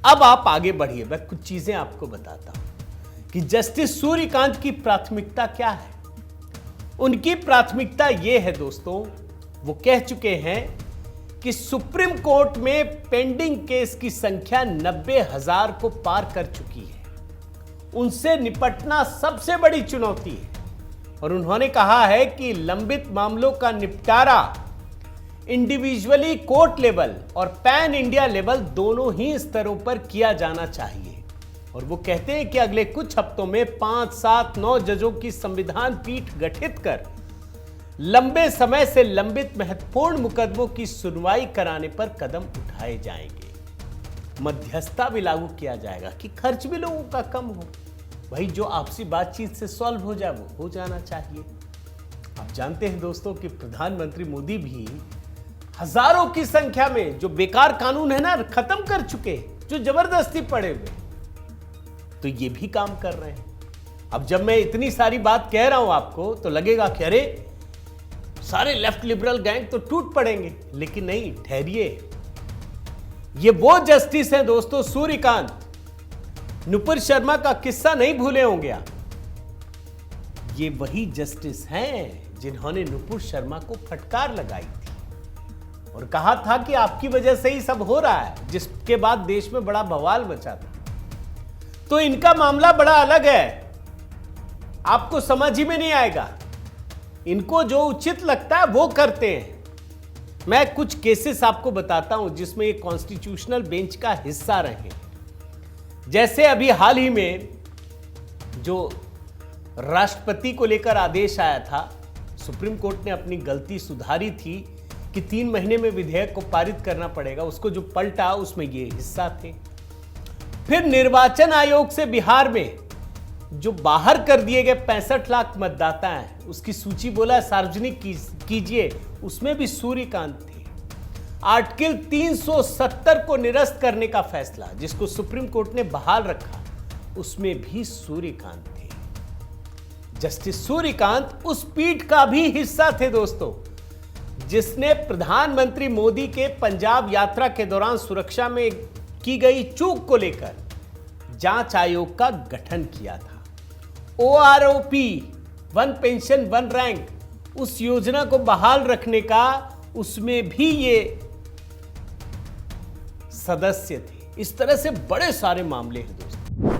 अब आप आगे बढ़िए, मैं कुछ चीजें आपको बताता हूं कि जस्टिस सूर्यकांत की प्राथमिकता क्या है। उनकी प्राथमिकता यह है दोस्तों, वो कह चुके हैं कि सुप्रीम कोर्ट में पेंडिंग केस की संख्या 90,000 को पार कर चुकी है। उनसे निपटना सबसे बड़ी चुनौती है और उन्होंने कहा है कि लंबित मामलों का निपटारा इंडिविजुअली कोर्ट लेवल और पैन इंडिया लेवल दोनों ही स्तरों पर किया जाना चाहिए। और वो कहते हैं कि अगले कुछ हफ्तों में 5, 7, 9 जजों की संविधान पीठ गठित कर लंबे समय से लंबित महत्वपूर्ण मुकदमों की सुनवाई कराने पर कदम उठाए जाएंगे। मध्यस्थता भी लागू किया जाएगा कि खर्च भी लोगों का कम हो। भाई जो आपसी बातचीत से सॉल्व हो जाए वो हो जाना चाहिए। आप जानते हैं दोस्तों कि प्रधानमंत्री मोदी भी हजारों की संख्या में जो बेकार कानून है ना खत्म कर चुके, जो जबरदस्ती पड़े हुए, तो ये भी काम कर रहे हैं। अब जब मैं इतनी सारी बात कह रहा हूं आपको तो लगेगा कि अरे सारे लेफ्ट लिबरल गैंग तो टूट पड़ेंगे, लेकिन नहीं, ठहरिए। ये वो जस्टिस हैं दोस्तों, सूर्यकांत, नुपुर शर्मा का किस्सा नहीं भूले होंगे आप। ये वही जस्टिस हैं जिन्होंने नुपुर शर्मा को फटकार लगाई थी और कहा था कि आपकी वजह से ही सब हो रहा है, जिसके बाद देश में बड़ा बवाल मचा था। तो इनका मामला बड़ा अलग है, आपको समझ ही में नहीं आएगा। इनको जो उचित लगता है वो करते हैं। मैं कुछ केसेस आपको बताता हूं जिसमें ये कॉन्स्टिट्यूशनल बेंच का हिस्सा रहे। जैसे अभी हाल ही में जो राष्ट्रपति को लेकर आदेश आया था, सुप्रीम कोर्ट ने अपनी गलती सुधारी थी कि 3 महीने में विधेयक को पारित करना पड़ेगा, उसको जो पलटा उसमें ये हिस्सा थे। फिर निर्वाचन आयोग से बिहार में जो बाहर कर दिए गए 65 लाख मतदाता हैं, उसकी सूची बोला सार्वजनिक कीजिए, उसमें भी सूर्यकांत थे। आर्टिकल 370 को निरस्त करने का फैसला जिसको सुप्रीम कोर्ट ने बहाल रखा, उसमें भी सूर्यकांत थे। जस्टिस सूर्यकांत उस पीठ का भी हिस्सा थे दोस्तों, जिसने प्रधानमंत्री मोदी के पंजाब यात्रा के दौरान सुरक्षा में की गई चूक को लेकर जांच आयोग का गठन किया था। OROP, one pension one rank, उस योजना को बहाल रखने का, उसमें भी ये सदस्य थे। इस तरह से बड़े सारे मामले हैं दोस्तों।